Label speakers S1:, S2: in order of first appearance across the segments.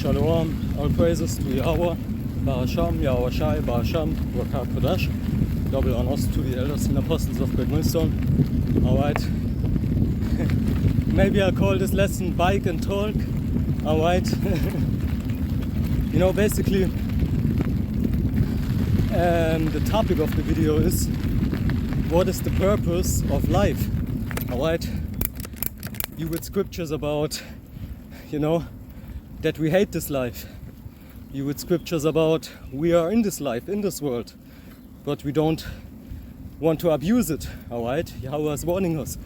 S1: Shalom, all praises to Yahweh, Barasham, Yahawahs, Barasham, Wakar Kodash. Double honors to the elders and apostles of Great Millstone. Alright. Maybe I'll call this lesson Bike and Talk. Alright. Basically, the topic of the video is what is the purpose of life? Alright. You read scriptures about, that we hate this life. You read scriptures about we are in this life, in this world, but we don't want to abuse it, alright? Yahweh is warning us,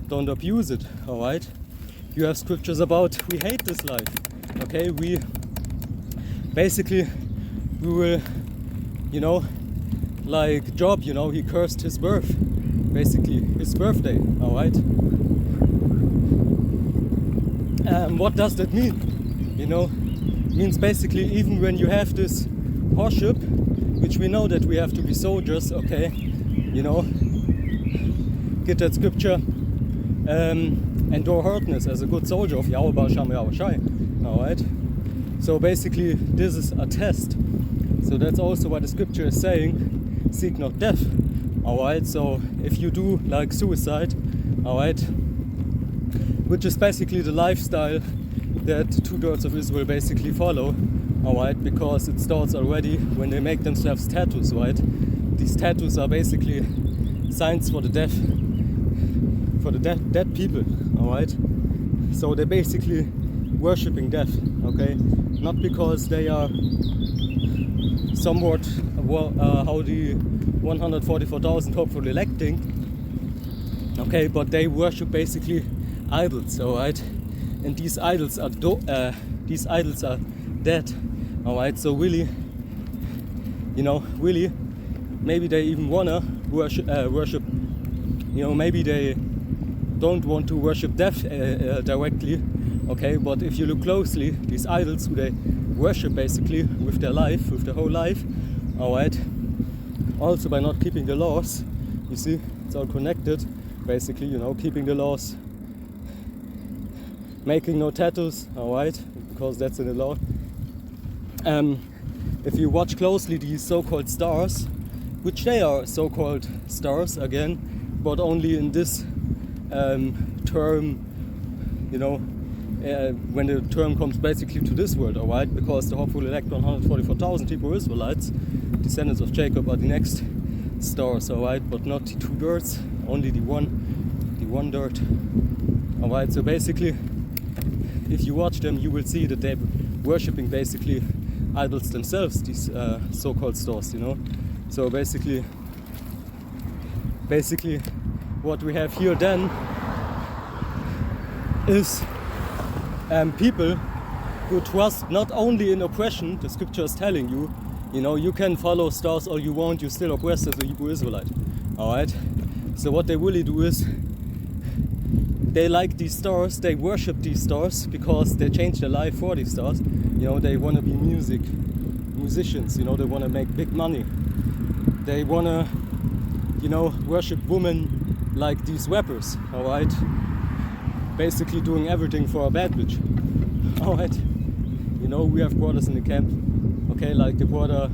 S1: don't abuse it, alright? You have scriptures about we hate this life, okay? We will, like Job, he cursed his birth, basically, his birthday, alright? What does that mean? Means basically even when you have this worship, which we know that we have to be soldiers, okay, get that scripture, endure hardness as a good soldier of Yahweh Barasham Yahawahs, alright? So basically this is a test. So that's also what the scripture is saying, seek not death, alright? So if you do like suicide, alright, which is basically the lifestyle that 2/3 of Israel basically follow, alright, because it starts already when they make themselves tattoos, right? These tattoos are basically signs for the death, dead people, alright? So they're basically worshipping death, okay? Not because they are somewhat how the 144,000 hopefully electing, okay, but they worship basically idols, alright? And these idols are dead, alright? So really, maybe they even wanna worship. Maybe they don't want to worship death directly, okay? But if you look closely, these idols who they worship basically with their life, with their whole life, alright? Also by not keeping the laws, you see, it's all connected. Basically, keeping the laws. Making no tattoos, alright, because that's in the law. If you watch closely these so-called stars, which they are so-called stars again, but only in this term, when the term comes basically to this world, alright, because the hopeful elect 144,000 Hebrew Israelites, descendants of Jacob, are the next stars, alright, but not the 2/3, only the 1/3, alright. So basically, if you watch them, you will see that they're worshipping basically idols themselves, these so-called stars, So basically, what we have here then is people who trust not only in oppression. The scripture is telling you, you can follow stars all you want, you're still oppressed as a Hebrew Israelite, alright? So what they really do is, they like these stars, they worship these stars because they change their life for these stars. They want to be musicians, they want to make big money. They want to, worship women like these rappers, alright? Basically doing everything for a bad bitch, alright? We have brothers in the camp, okay, like the brother,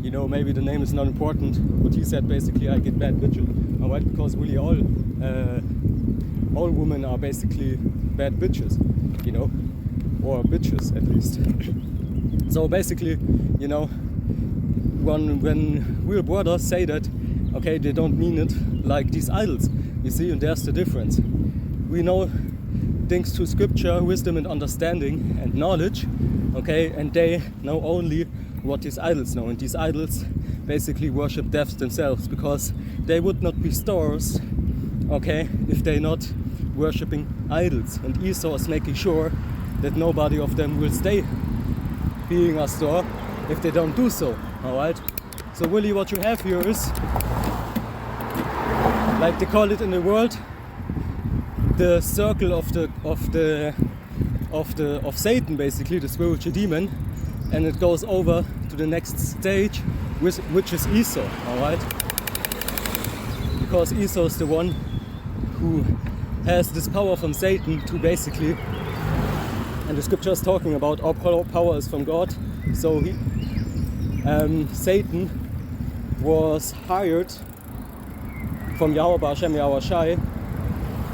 S1: maybe the name is not important, but he said basically I get bad bitches, alright, because really all women are basically bad bitches, or bitches at least. So basically, when real brothers say that, okay, they don't mean it like these idols, you see, and there's the difference. We know thanks to scripture, wisdom and understanding and knowledge, okay, and they know only what these idols know, and these idols basically worship death themselves, because they would not be stars, okay, if they're not worshipping idols. And Esau is making sure that nobody of them will stay being a star if they don't do so, alright? So really what you have here is, like they call it in the world, the circle of Satan, basically, the spiritual demon, and it goes over to the next stage, which is Esau, alright? Because Esau is the one who has this power from Satan to basically And the scripture is talking about all power is from God. So Satan was hired from Yahweh Hashem Yahweh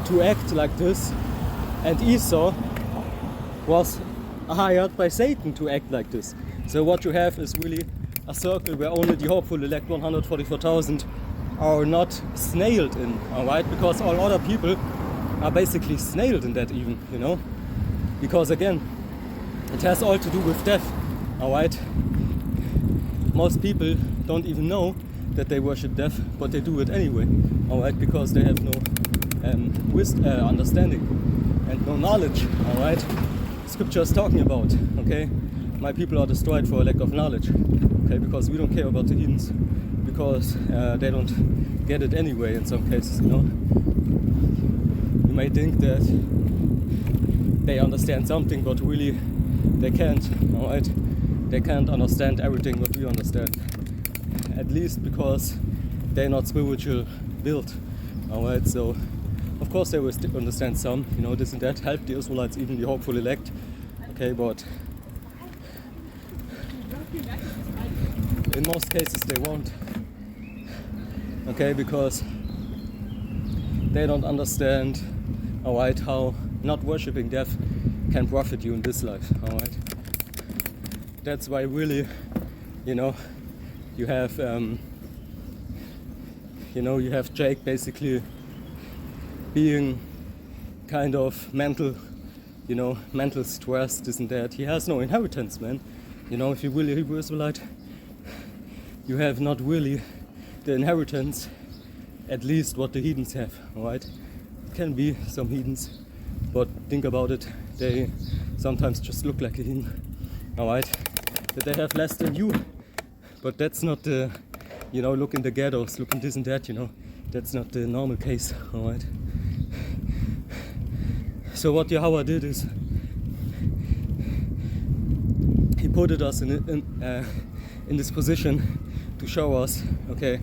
S1: to act like this, and Esau was hired by Satan to act like this. So what you have is really a circle where only the hopeful elect 144,000 are not snailed in, alright? Because all other people are basically snailed in that even, you know? Because again, it has all to do with death, alright? Most people don't even know that they worship death, but they do it anyway, alright? Because they have no understanding and no knowledge, alright? Scripture is talking about, okay? My people are destroyed for a lack of knowledge, okay? Because we don't care about the heathens, because they don't get it anyway in some cases, you know? You may think that they understand something, but really they can't, alright? They can't understand everything what we understand. At least because they're not spiritual built, alright? So of course they will understand some, you know, this and that, help the Israelites, even the hopeful elect, okay? But in most cases they won't, okay? Because they don't understand, alright, how not worshipping death can profit you in this life, alright? That's why really, you know, you have you have Jake basically being kind of mental stress, this and that. He has no inheritance, man. You know, if you're really a Hebrew Israelite, you have not really the inheritance, at least what the heathens have, alright? It can be some heathens, but think about it, they sometimes just look like a heathen, alright? That they have less than you, but that's not the, you know, look in the ghettos, look in this and that, you know, that's not the normal case, alright? So what Yahweh did is, he put us in this position to show us, okay,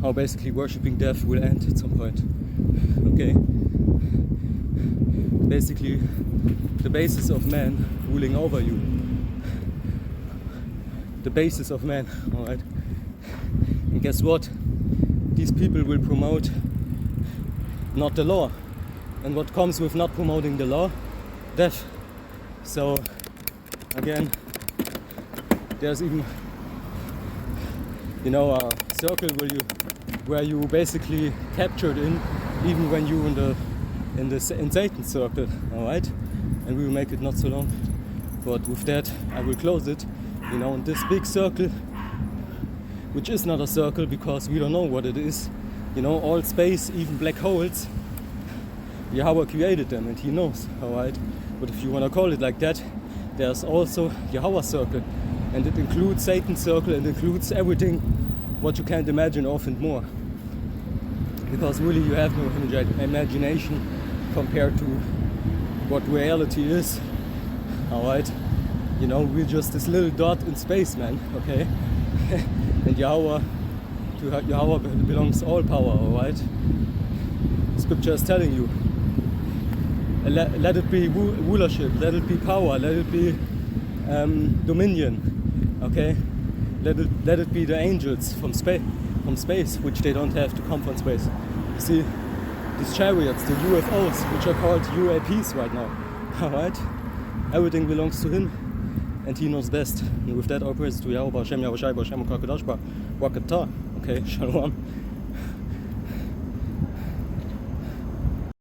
S1: how basically worshipping death will end at some point, okay? Basically, the basis of man ruling over you. The basis of man, alright? And guess what? These people will promote not the law. And what comes with not promoting the law? Death. So, again, there's even, you know, a circle where you basically captured in, even when you in Satan's circle, alright? And we will make it not so long. But with that, I will close it. You know, in this big circle, which is not a circle because we don't know what it is. You know, all space, even black holes, Yahweh created them and he knows, alright? But if you want to call it like that, there's also Yahweh circle. And it includes Satan's circle and includes everything what you can't imagine of and more. Because really you have no imagination compared to what reality is, alright? You know, we're just this little dot in space, man, okay? And Yahweh, to Yahweh belongs all power, alright? Scripture is telling you, let it be rulership, let it be power, let it be dominion, okay? Let it be the angels from space, which they don't have to come from space. You see, these chariots, the UFOs, which are called UAPs right now, alright? Everything belongs to him. And he knows best. And with that, all praise to Yahweh, Hashem, Yahweh, Hashem, Wakata. Okay, Shalom.